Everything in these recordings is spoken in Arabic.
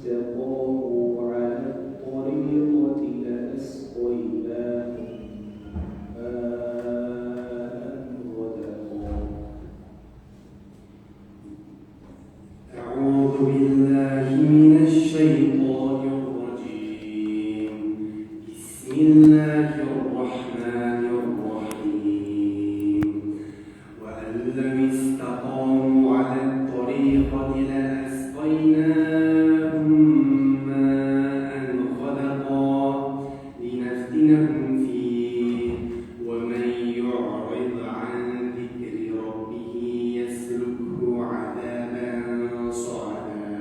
استقاموا على الطريقة لأسقيناهم ماء غدقا. أعوذ بالله من الشيطان الرجيم. بسم الله الرحمن الرحيم. وأن لم استقاموا على الطريقة لأسقيناهم ماء غدقا لنفتنهم فيه ومن يعرض عن ذكر ربه يسلكه عذابا صعدا.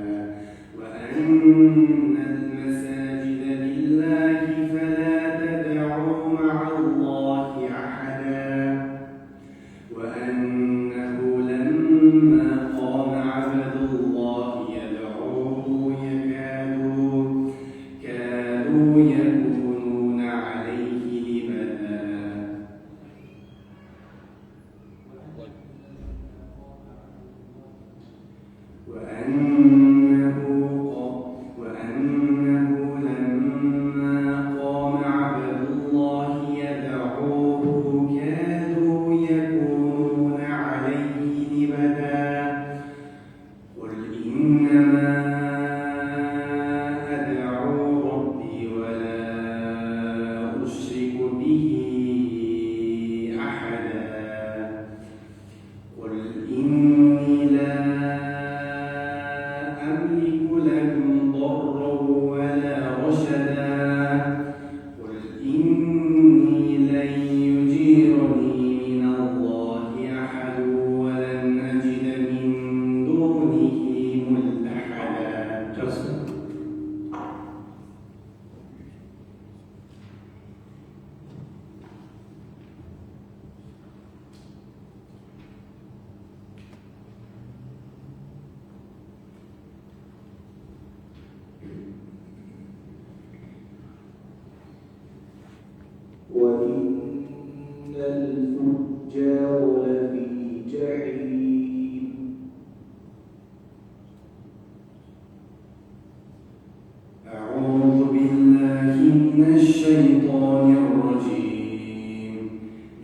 وأن المساجد لله فلا تدعوا مع الله أحدا. وأنه لما قام عبد الله يدعوه كادوا يكونون عليه لبدا. وأنه لما قام عبد الله يدعوه كادوا يكونون عليه لبدا. قل إنما أدعو ربي ولا أشرك به أحدا. قل إني لا أملك لكم ضرا ولا رشدا. قل إني لن يجيرني من الله أحد ولن أجد من دونه ملتحدا. وإن الفجار لفي جحيم. أعوذ بالله من الشيطان الرجيم.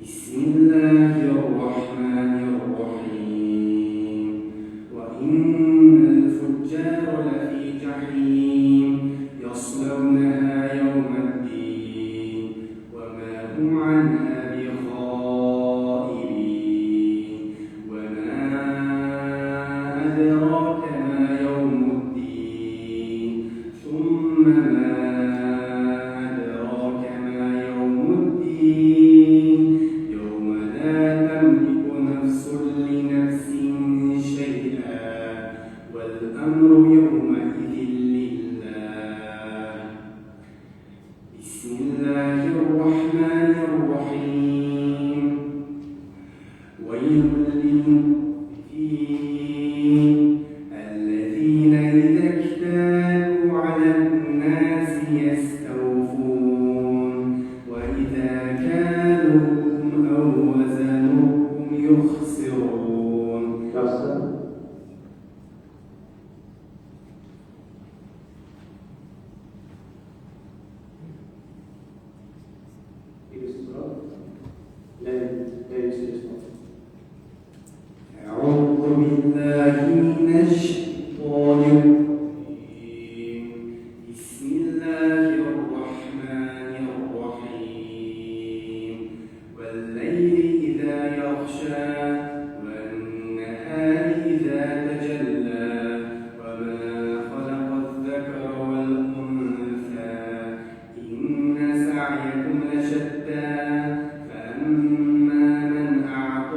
بسم الله الرحمن الرحيم. وإن الفجار لفي جحيم يصلونها يوم الدين وما هم عنها بغائبين. وما أدراك ما يوم الدين ثم ما أدراك ما يوم الدين يوم لا تملك نفس لنفس شيئا والأمر يومئذ لله. بسم الله الرحمن الرحيم. ويل للمطففين الذين إذا اكتالوا على الناس يستوفون وإذا كالوهم أو وزنوهم يخسرون. أعوذ بالله من الشيطان الرجيم. بسم الله الرحمن الرحيم. والليل إذا يغشى والنهار إذا تجلى وما خلق الذكر والأنثى إن سعيكم لشتى. فأما من أعطى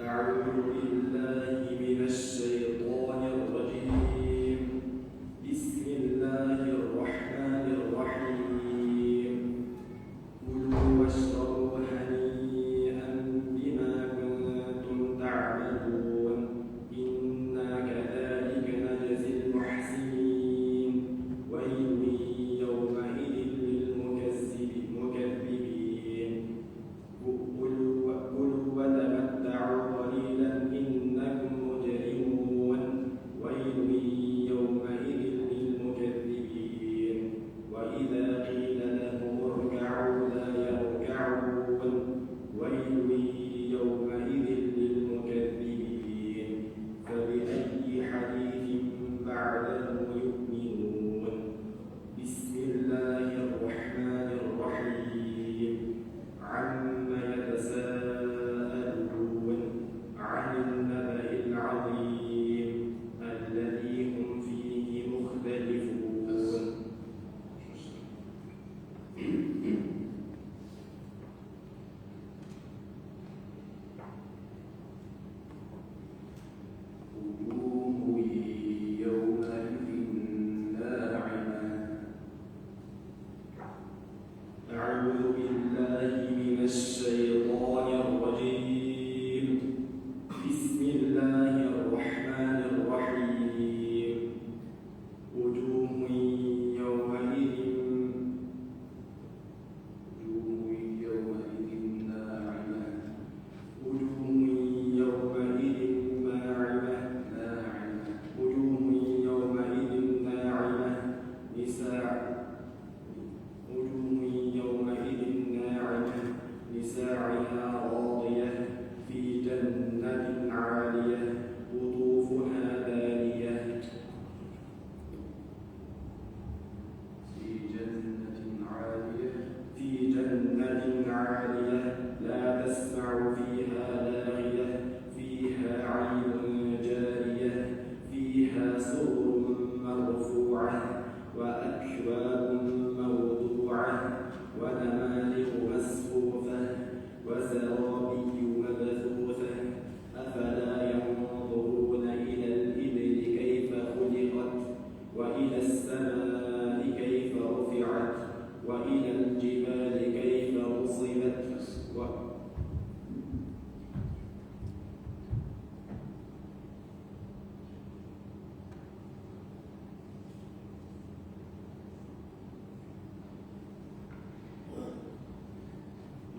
أعوذ بالله من الشيطان الرجيم. بسم الله الرحمن الرحيم. كلوا واشربوا هنيئا بما كنتم تعملون إنا كذلك نجزي المحسنين ويل يومئذ للمكذبين كلوا وتمتعوا قليلا إنكم مجرمون ويل يومئذ للمكذبين وإذا قيل لهم اركعوا لا يركعون ويل يومئذ للمكذبين فبأي حديث بعده يؤمنون بسم الله الرحمن الرحيم عما يتساءلون عن النبأ العظيم الذي هم فيه مختلفون وجوه يومئذ ناعمة. أعوذ بالله من الشيطان الرجيم. بسم الله الرحمن الرحيم. وجوه يومئذ ناعمة. وجوه يومئذ ناعمة. وجوه يومئذ ناعمة وجوه يومئذ ناعمة لسعيها راضية في جنة عالية قطوفها دانية في جنة عالية لا تسمع فيها لاغية فيها عين جارية فيها سرر مرفوعة وأكواب موضوعة ونمارق مصفوفة وزرابي مبثوثة أفلا ينظرون إلى الإبل كيف خلقت وإلى السماء كيف رفعت وإلى الجبال كيف نصبت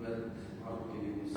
Let our gaze